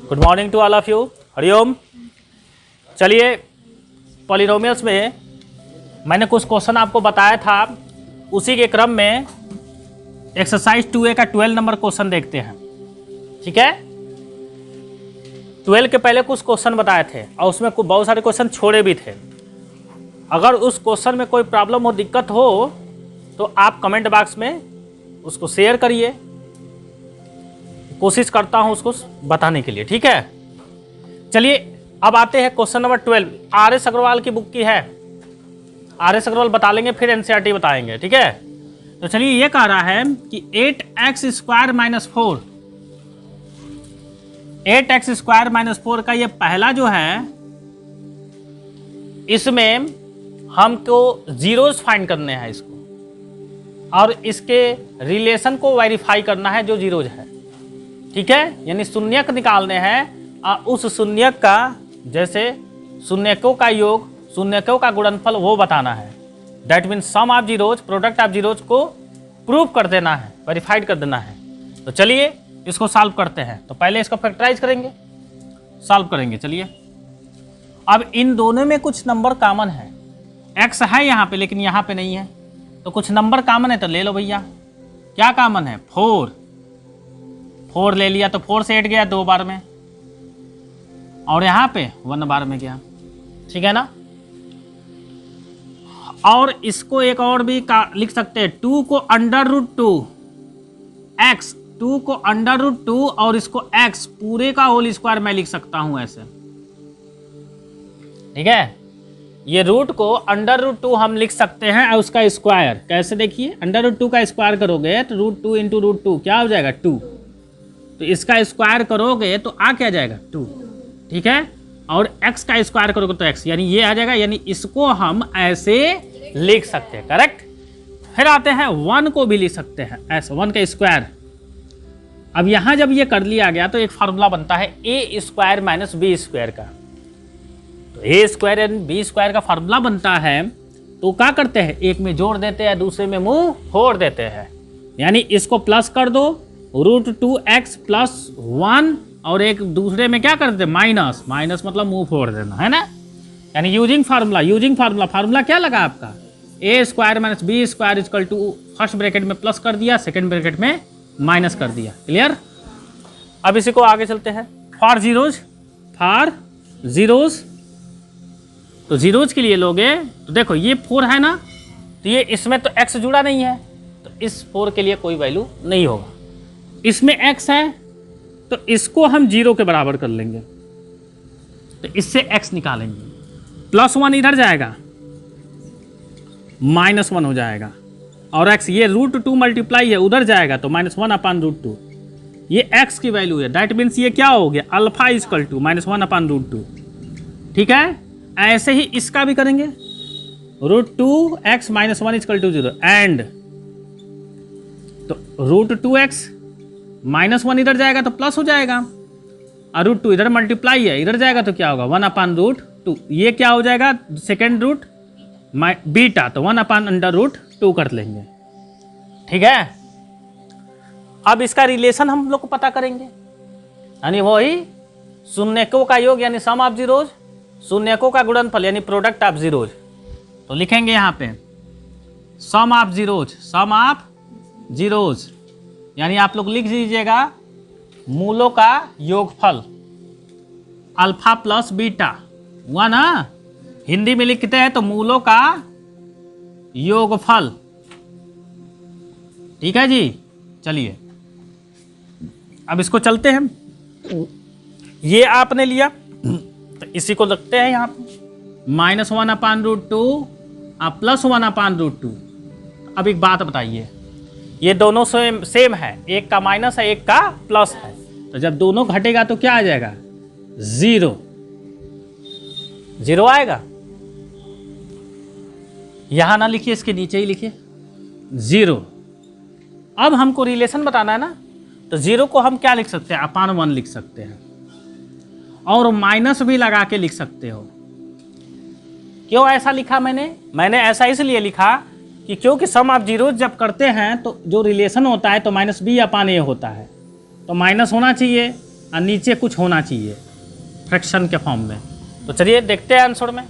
Good morning to all of you. Hariom. चलिए, polynomials में मैंने कुछ क्वेश्चन आपको बताया था, उसी के क्रम में एक्सरसाइज 2A का 12 नंबर क्वेश्चन देखते हैं। ठीक है, 12 के पहले कुछ क्वेश्चन बताए थे और उसमें बहुत सारे क्वेश्चन छोड़े भी थे। अगर उस क्वेश्चन में कोई प्रॉब्लम हो, दिक्कत हो, तो आप कमेंट बॉक्स में उसको शेयर करिए, कोशिश करता हूं उसको बताने के लिए। ठीक है, चलिए अब आते हैं क्वेश्चन नंबर 12। RS अग्रवाल की बुक की है, RS अग्रवाल बता लेंगे, फिर NCERT बताएंगे। ठीक है, तो चलिए ये कह रहा है कि 8x square minus 4, 8x square minus 4 का ये पहला जो है, इसमें हमको जीरोस फाइंड करने हैं इसको, और इसके रिलेशन को वेरीफाई करना है जो जीरोज है। ठीक है, यानी शून्यक निकालने हैं और उस शून्यक का, जैसे शून्यकों का योग, शून्यकों का गुणनफल, वो बताना है। That means sum of zeros, product of zeros को प्रूव कर देना है, वेरीफाइड कर देना है। तो चलिए इसको सॉल्व करते हैं। तो पहले इसको फैक्टराइज करेंगे, सॉल्व करेंगे। चलिए, अब इन दोनों में कुछ नंबर कॉमन है। x है यहाँ पे लेकिन यहाँ पे नहीं है, तो कुछ नंबर कॉमन है तो ले लो भैया। क्या कॉमन है? 4 ले लिया, तो 4 से 8 गया 2 बार में, और यहाँ पे 1 बार में गया। ठीक है ना। और इसको एक और भी लिख सकते हैं, 2 को √2 x, 2 को √2 और इसको x पूरे का होल स्क्वायर मैं लिख सकता हूं ऐसे। ठीक है, ये रूट को √2 हम लिख सकते हैं और उसका स्क्वायर कैसे, देखिए √2 का स्क्वायर करोगे तो √2 × √2 क्या हो जाएगा? 2। तो इसका स्क्वायर करोगे तो आ क्या जाएगा? 2। ठीक है, और x का स्क्वायर करोगे तो x, यानी ये आ जाएगा, यानी इसको हम ऐसे लिख सकते हैं। करेक्ट। फिर आते हैं 1 को भी लिख सकते हैं ऐसे, 1 का स्क्वायर। अब यहां जब ये कर लिया गया तो एक फार्मूला बनता है a square minus b square का। तो a square and b square का फार्मूला बनता है, तो क्या करते हैं, एक में जोड़ देते हैं, दूसरे में मुंह फोड़ देते हैं। यानी इसको प्लस कर दो, √2x + 1, और एक दूसरे में क्या कर देते हैं, माइनस, माइनस मतलब मुंह फोड़ देना, है ना। यानी यूजिंग फार्मूला, फार्मूला क्या लगा आपका, a square minus b square equal to, first bracket में प्लस कर दिया, सेकंड ब्रैकेट में माइनस कर दिया। क्लियर। अब इसी को आगे चलते हैं। फॉर जीरोज, तो जीरोज के लिए लोगे तो देखो ये 4 है ना, तो ये इसमें तो x जुड़ा नहीं है, तो इस 4 के लिए कोई वैल्यू नहीं होगा। इसमें x है तो इसको हम 0 के बराबर कर लेंगे, तो इससे x निकालेंगे, +1 इधर जाएगा, -1 हो जाएगा, और x ये √2 मल्टीप्लाई है, उधर जाएगा तो -1/√2, ये x की वैल्यू है। दैट मीन्स ये क्या हो गया, अल्फा इक्वल टू -1/√2। ठीक है, ऐसे ही इसका भी करेंगे, √2x - 1 = 0, एंड तो √2x -1 इधर जाएगा तो प्लस हो जाएगा, और √2 इधर मल्टीप्लाई है, इधर जाएगा तो क्या होगा, 1/√2। ये क्या हो जाएगा, सेकेंड रूट बीटा, तो 1/√2 कर लेंगे। ठीक है, अब इसका रिलेशन हम लोग को पता करेंगे, यानी वही शून्यकों का योग यानी सम ऑफ जीरोज, शून्यकों का गुणनफल यानी प्रोडक्ट ऑफ जीरोज। तो लिखेंगे यहाँ पे सम ऑफ जीरोज, यानी आप लोग लिख दीजिएगा मूलों का योगफल, अल्फा प्लस बीटा 1। हिंदी में लिखते हैं तो मूलों का योगफल। ठीक है जी। चलिए अब इसको चलते हैं, ये आपने लिया तो इसी को रखते हैं यहाँ पे, -1/√2 + 1/√2। अब एक बात बताइए, ये दोनों सेम है, एक का माइनस है, एक का प्लस है, तो जब दोनों घटेगा तो क्या आ जाएगा, 0 आएगा। यहां ना लिखिए, इसके नीचे ही लिखिए 0। अब हमको रिलेशन बताना है ना, तो 0 को हम क्या लिख सकते हैं, /1 लिख सकते हैं, और माइनस भी लगा के लिख सकते हो। क्यों ऐसा लिखा मैंने ऐसा इसलिए लिखा कि क्योंकि सम ऑफ जीरोज जब करते हैं तो जो रिलेशन होता है तो -b/a होता है, तो माइनस होना चाहिए और नीचे कुछ होना चाहिए फ्रैक्शन के फॉर्म में। तो चलिए देखते हैं आंसर में।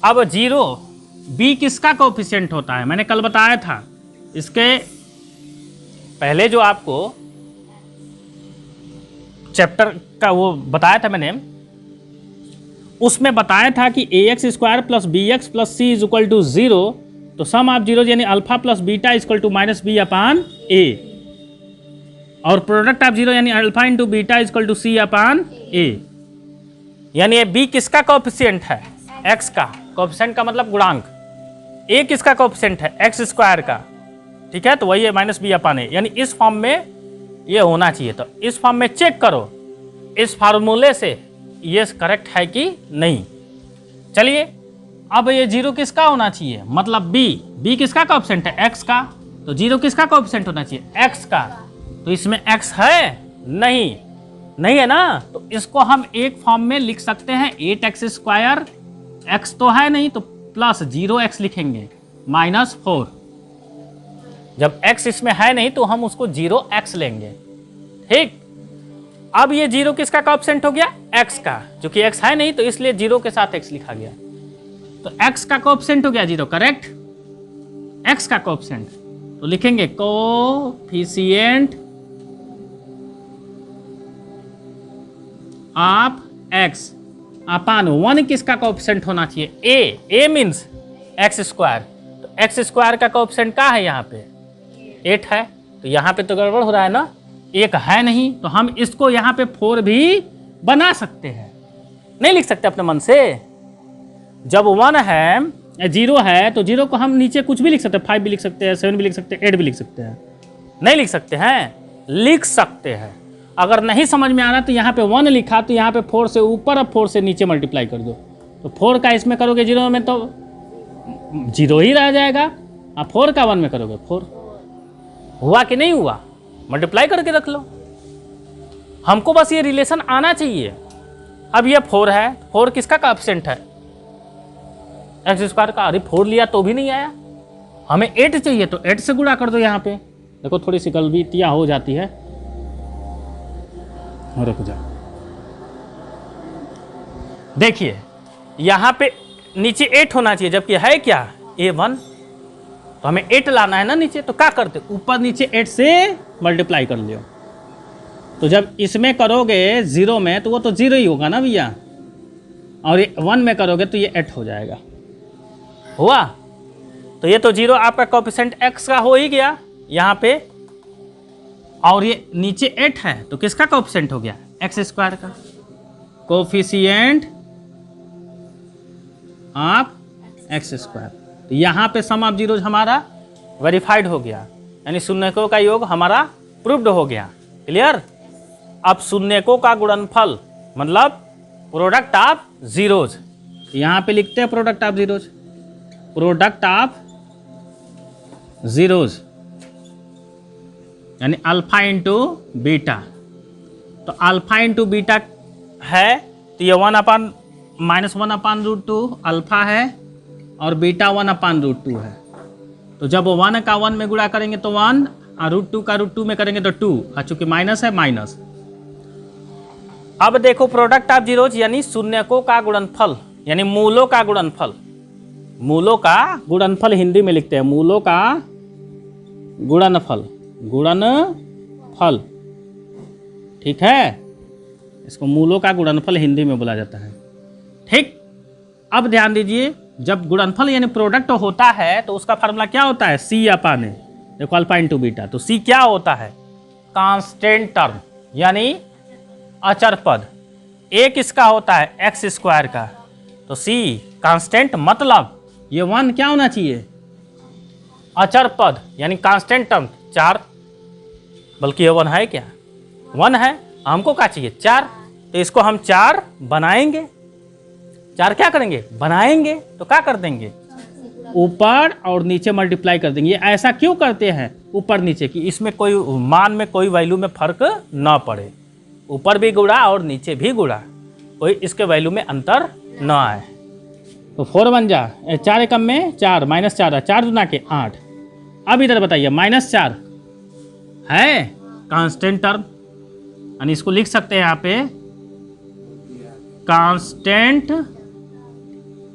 अब 0 b किसका कोएफिशिएंट होता है? मैंने कल बताया था, इसके पहले जो आपको चैप्टर का वो बताया था मैंने, उसमें बताया था कि ax² plus bx plus c is equal to 0, तो सम ऑफ जीरो यानी alpha plus beta is equal to minus B upon A, और प्रोडक्ट ऑफ जीरो यानी alpha into beta is equal to C upon A. यानी ये b किसका coefficient है? x का। Coefficient का मतलब गुणांक। a किसका कोएफिशिएंट है? x² का। ठीक है, तो वही है माइनस बी अपान ए, यानी इस फॉर्म में ये होना चाहिए। तो इस फॉर्म में चेक करो इस फार्मूले से ये करेक्ट है कि नहीं। चलिए अब ये 0 किसका होना चाहिए? मतलब b किसका कोएफिशिएंट है? x का। तो 0 किसका कोएफिशिएंट होना चाहिए? x का। तो इसमें x है? नहीं है ना, तो इसको हम एक फॉर्म में लिख सकते हैं 8x², x तो है नहीं तो प्लस 0x लिखेंगे माइनस 4। जब x इसमें है नहीं तो हम उसको 0x लेंगे। ठीक, अब ये 0 किसका कोएफिशिएंट हो गया? x का। क्योंकि x है नहीं तो इसलिए 0 के साथ x लिखा गया, तो x का कोएफिशिएंट हो गया 0। करेक्ट, x का कोएफिशिएंट, तो लिखेंगे कोएफिशिएंट ऑफ x अपान 1 किसका कोएफिशिएंट होना चाहिए? a means x²। तो x² का कोएफिशिएंट क्या है? यहाँ पे 8 है, तो यहाँ पे तो गड़बड़ हो रहा है ना, 1 है नहीं, तो हम इसको यहाँ पे 4 भी बना सकते हैं। नहीं लिख सकते अपने मन से? जब 1 है 0 है तो 0 को हम नीचे कुछ भी लिख सकते हैं, 5 भी लिख सकते हैं, 7 भी लिख सकते हैं, 8 भी लिख सकते हैं। नहीं लिख सकते हैं? लिख सकते हैं। अगर नहीं समझ में आ रहा तो यहाँ पे 1 लिखा, तो यहाँ पे 4 से ऊपर और 4 से नीचे मल्टीप्लाई कर दो, तो 4 का इसमें करोगे 0 में तो 0 ही रह जाएगा, और 4 का 1 में करोगे 4। हुआ कि नहीं हुआ? मल्टीप्लाई करके रख लो। हमको बस ये रिलेशन आना चाहिए। अब ये 4 है, 4 किसका कोएफिशिएंट है? x² का। अरे 4 लिया तो भी नहीं आया, हमें 8 चाहिए, तो 8 से गुणा कर दो। यहाँ पे देखो थोड़ी सी गलतियां हो जाती है, रुक जाओ। देखिए यहाँ पे नीचे 8 होना चाहिए, जबकि है क्या? a1, तो हमें 8 लाना है ना नीचे, तो क्या करते? ऊपर नीचे 8 से मल्टीप्लाई कर लियो। तो जब इसमें करोगे 0 में तो वो तो 0 ही होगा ना भैया, और ये 1 में करोगे तो ये 8 हो जाएगा। हुआ? तो ये तो 0 आपका कोएफिशिएंट x का हो ही गया यहाँ पे, और ये नीचे 8 है तो किसका कोएफिशिएंट हो गया? x² का। Coefficient of x²। तो यहाँ पे सम ऑफ जीरोज हमारा वेरीफाइड हो गया, यानी शून्यकों का योग हमारा प्रूव्ड हो गया। क्लियर? अब शून्यकों का गुणनफल मतलब प्रोडक्ट ऑफ जीरोज, यहाँ पे लिखते हैं product of zeros, product of zeros यानी अल्फा इंटू बीटा। तो अल्फा इंटू बीटा है तो ये 1 माइनस 1/√2 अल्फा है, और बीटा 1/√2 है। तो जब 1 का 1 में गुणा करेंगे तो 1, और √2 का √2 में करेंगे तो 2, और चूंकि माइनस है माइनस। अब देखो प्रोडक्ट ऑफ जीरोज यानी शून्यकों का गुणनफल, यानी मूलों का गुणनफल। मूलों का गुणनफल हिंदी में लिखते हैं, मूलों का गुणनफल, गुणनफल। ठीक है, इसको मूलों का गुणनफल हिंदी में बोला जाता है। ठीक, अब ध्यान दीजिए, जब गुणनफल यानी प्रोडक्ट होता है तो उसका फार्मूला क्या होता है? सी अपान ए। देखो अल्फा इंटू बीटा, तो सी क्या होता है? कांस्टेंट टर्म यानी अचर पद। ए किसका होता है? x² का। तो सी कांस्टेंट मतलब ये 1 क्या होना चाहिए? अचर पद यानी कांस्टेंट टर्म 4, बल्कि ये 1 है क्या? 1 है, हमको क्या चाहिए? 4। तो इसको हम 4 बनाएंगे। 4 क्या करेंगे? बनाएंगे। तो क्या कर देंगे? ऊपर और नीचे मल्टीप्लाई कर देंगे। ऐसा क्यों करते हैं ऊपर नीचे कि इसमें कोई मान में कोई वैल्यू में फर्क ना पड़े, ऊपर भी गुणा और नीचे भी गुणा, कोई इसके वैल्यू में अंतर ना आए। तो 4 बन जा, 4 एकम में 4, माइनस 4, 4 दूना के 8। अब इधर बताइए -4 है कांस्टेंट टर्म, यानी इसको लिख सकते हैं यहाँ पे कांस्टेंट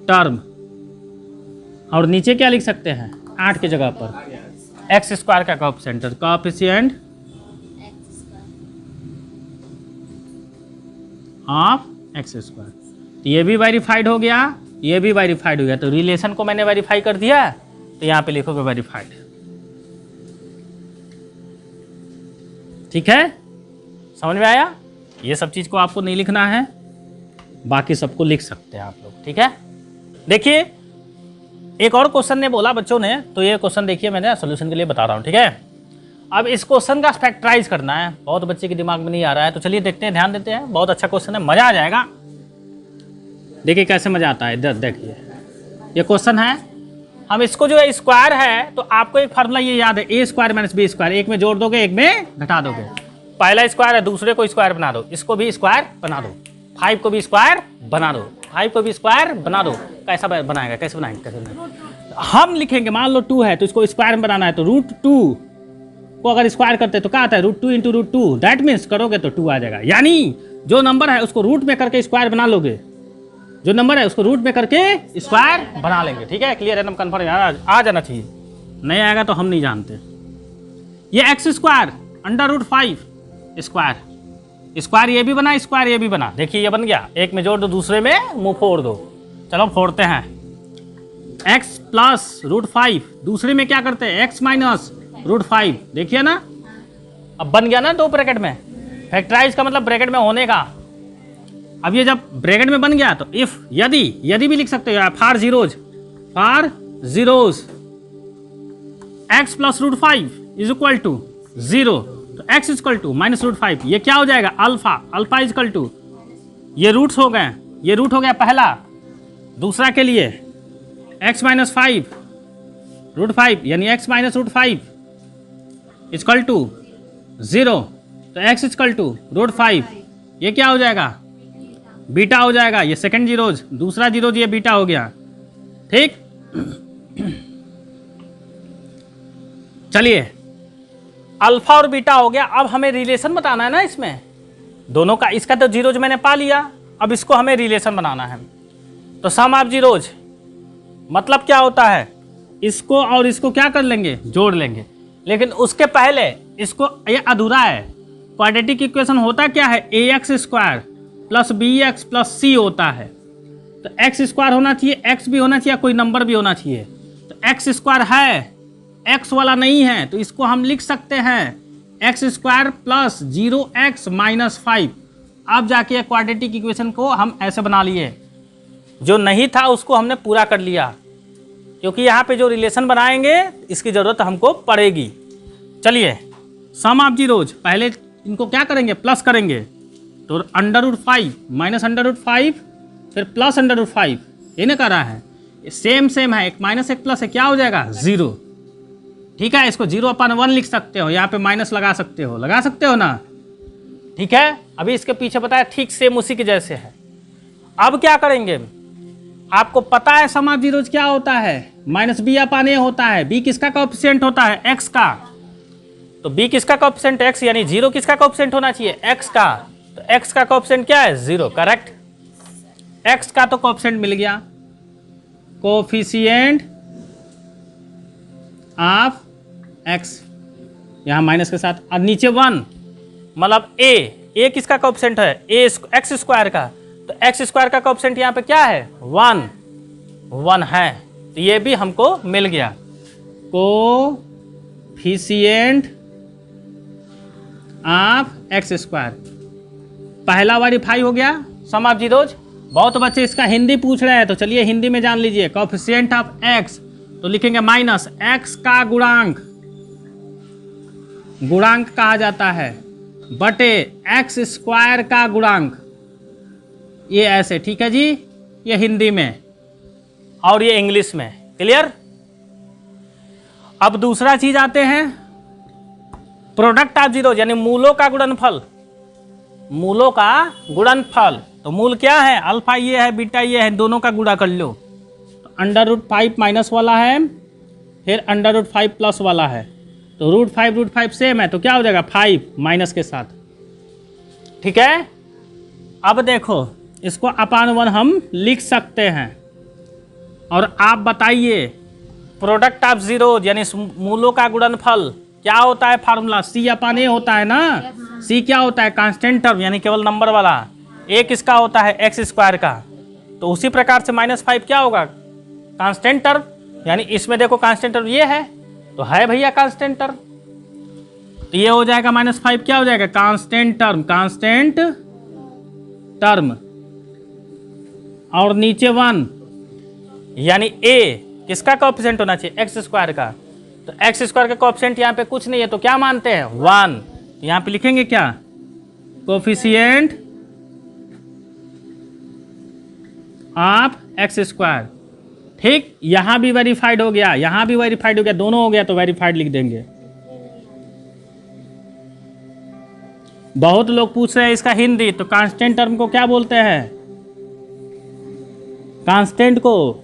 टर्म, और नीचे क्या लिख सकते हैं 8 की जगह पर एक्स स्क्वायर का कोएफिशिएंट ऑफ एक्स स्क्वायर। तो ये भी वेरीफाइड हो गया, ये भी वेरीफाइड हो गया। तो रिलेशन को मैंने वेरीफाई कर दिया, तो यहाँ पे लिखोगे वेरीफाइड। ठीक है, समझ में आया? ये सब चीज़ को आपको नहीं लिखना है, बाकी सबको लिख सकते हैं आप लोग। ठीक है, देखिए एक और क्वेश्चन ने बोला बच्चों ने, तो ये क्वेश्चन देखिए मैं सोल्यूशन के लिए बता रहा हूँ। ठीक है, अब इस क्वेश्चन का फैक्टराइज करना है, बहुत बच्चे के दिमाग में नहीं आ रहा है, तो चलिए देखते हैं, ध्यान देते हैं। बहुत अच्छा क्वेश्चन है, मजा आ जाएगा। देखिए कैसे मजा आता है, इधर देखिए ये क्वेश्चन है। हम इसको जो है स्क्वायर है, तो आपको एक फार्मूला ये याद है, ए स्क्वायर माइनस बी स्क्वायर, एक में जोड़ दोगे एक में घटा दोगे। पहला स्क्वायर है, दूसरे को स्क्वायर बना दो, इसको भी स्क्वायर बना दो, 5 को भी स्क्वायर बना दो, 5 को भी स्क्वायर बना दो। कैसा बनाएगा, कैसे बनाएंगे, कैसे बनाएंगे? हम लिखेंगे, मान लो 2 है तो इसको स्क्वायर में बनाना है, तो √2 को अगर स्क्वायर करते हैं तो क्या आता है √2 इंटू √2, दैट मीन्स करोगे तो 2 आ जाएगा। यानी जो नंबर है उसको रूट में करके स्क्वायर बना लोगे, जो नंबर है उसको रूट में करके स्क्वायर बना लेंगे। ठीक है, क्लियर, एकदम कन्फर्म आ जाना चाहिए, नहीं आएगा तो हम नहीं जानते। ये एक्स स्क्वायर √5 स्क्वायर, स्क्वायर ये भी बना, स्क्वायर ये भी बना। देखिए ये बन गया, एक में जोड़ दो, दूसरे में मुंह फोड़ दो। चलो फोड़ते हैं, x प्लस √5, दूसरे में क्या करते हैं x माइनस √5। देखिए ना, अब बन गया ना 2 ब्रैकेट में। फैक्टराइज का मतलब ब्रैकेट में होने का। अब ये जब ब्रैकेट में बन गया तो इफ यदि भी लिख सकते हो, for zeros x plus √5 is equal to 0, तो x is equal to minus √5, ये क्या हो जाएगा अल्फा इज इक्वल टू, ये रूट्स हो गए, ये रूट हो गया पहला। दूसरा के लिए x माइनस 5 √5, यानी x minus √5 is equal to 0, तो x इज इक्वल टू √5, ये क्या हो जाएगा बीटा हो जाएगा। ये सेकंड जीरोज, दूसरा जीरोज ये बीटा हो गया। ठीक, चलिए अल्फा और बीटा हो गया। अब हमें रिलेशन बताना है ना इसमें दोनों का, इसका तो जीरोज मैंने पा लिया, अब इसको हमें रिलेशन बनाना है। तो सम ऑफ जीरोज मतलब क्या होता है, इसको और इसको क्या कर लेंगे, जोड़ लेंगे। लेकिन उसके पहले इसको, ये अधूरा है, क्वाड्रेटिक इक्वेशन होता क्या है, ax square plus bx plus c होता है। तो x स्क्वायर होना चाहिए, x भी होना चाहिए, कोई नंबर भी होना चाहिए। तो x स्क्वायर है, x वाला नहीं है, तो इसको हम लिख सकते हैं x square plus 0x minus 5। अब जाके क्वाड्रेटिक इक्वेशन को हम ऐसे बना लिए, जो नहीं था उसको हमने पूरा कर लिया, क्योंकि यहाँ पे जो रिलेशन बनाएंगे इसकी ज़रूरत हमको पड़ेगी। चलिए सम ऑफ जीरोज, पहले इनको क्या करेंगे, प्लस करेंगे, तो √5 माइनस √5 फिर प्लस √5, ये ना कर रहा है, सेम है, एक माइनस एक प्लस है, क्या हो जाएगा 0। ठीक है, इसको 0/1 लिख सकते हो, यहाँ पे माइनस लगा सकते हो ना। ठीक है, अभी इसके पीछे बताया ठीक सेम उसी के जैसे है। अब क्या करेंगे, आपको पता है सम ऑफ जीरोज क्या होता है, -b/a होता है। b किसका कोएफिशिएंट होता है, x का। तो b किसका कोएफिशिएंट x, यानी 0 किसका कोएफिशिएंट होना चाहिए, x का। तो x का कोएफिशिएंट क्या है 0, करेक्ट। x का तो कोएफिशिएंट मिल गया, कोएफिशिएंट ऑफ x, यहाँ माइनस के साथ, और नीचे 1, मतलब a किसका कोएफिशिएंट है, x स्क्वायर का। तो x स्क्वायर का कोएफिशिएंट यहाँ पे क्या है 1 है, तो ये भी हमको मिल गया, कोएफिशिएंट ऑफ x स्क्वायर। पहला वेरीफाई हो गया सम ऑफ जीरोज। बहुत बच्चे इसका हिंदी पूछ रहे हैं, तो चलिए हिंदी में जान लीजिए। कोएफिशिएंट ऑफ x, तो लिखेंगे माइनस x का गुणांक कहा जाता है, बटे x स्क्वायर का गुणांक, ये ऐसे। ठीक है जी, ये हिंदी में और ये इंग्लिश में, क्लियर। अब दूसरा चीज आते हैं, प्रोडक्ट ऑफ जीरो, यानी मूलों का गुणनफल। तो मूल क्या है, अल्फा ये है, बीटा ये है, दोनों का गुणा कर लो। तो √5 माइनस वाला है, फिर √5 प्लस वाला है, तो √5 सेम है, तो क्या हो जाएगा 5 माइनस के साथ, ठीक है। अब देखो इसको अपान 1 हम लिख सकते हैं। और आप बताइए प्रोडक्ट ऑफ जीरो यानी मूलों का गुणनफल क्या होता है? फार्मूला सी अपान ए होता है ना। सी क्या होता है? कांस्टेंट टर्म यानी केवल नंबर वाला। ए किसका होता है? एक्स स्क्वायर का। तो उसी प्रकार से -5 क्या होगा? Constant term. यानी इसमें देखो कांस्टेंट टर्म ये है, तो है भैया कांस्टेंट टर्म। तो ये हो जाएगा -5 क्या हो जाएगा? Constant term, constant term. और नीचे 1 यानी ए किसका कोएफिशिएंट होना चाहिए? एक्स स्क्वायर का। तो एक्स स्क्वायर का कोएफिशिएंट यहाँ पे कुछ नहीं है, तो क्या मानते हैं? 1। तो यहाँ पे लिखेंगे क्या? Coefficient of x square. ठीक, यहां भी वेरीफाइड हो गया, यहां भी वेरीफाइड हो गया, दोनों हो गया तो वेरीफाइड लिख देंगे। बहुत लोग पूछ रहे हैं इसका हिंदी, तो कांस्टेंट टर्म को क्या बोलते हैं? कांस्टेंट को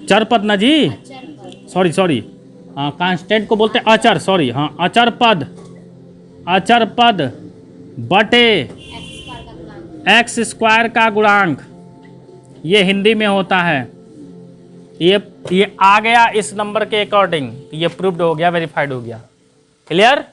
चर पद ना जी, सॉरी हाँ, कांस्टेंट को बोलते हैं अचर, सॉरी हाँ, अचर पद बटे एक्स स्क्वायर का गुणांक, ये हिंदी में होता है। ये आ गया इस नंबर के अकॉर्डिंग, ये प्रूव्ड हो गया, वेरीफाइड हो गया। क्लियर?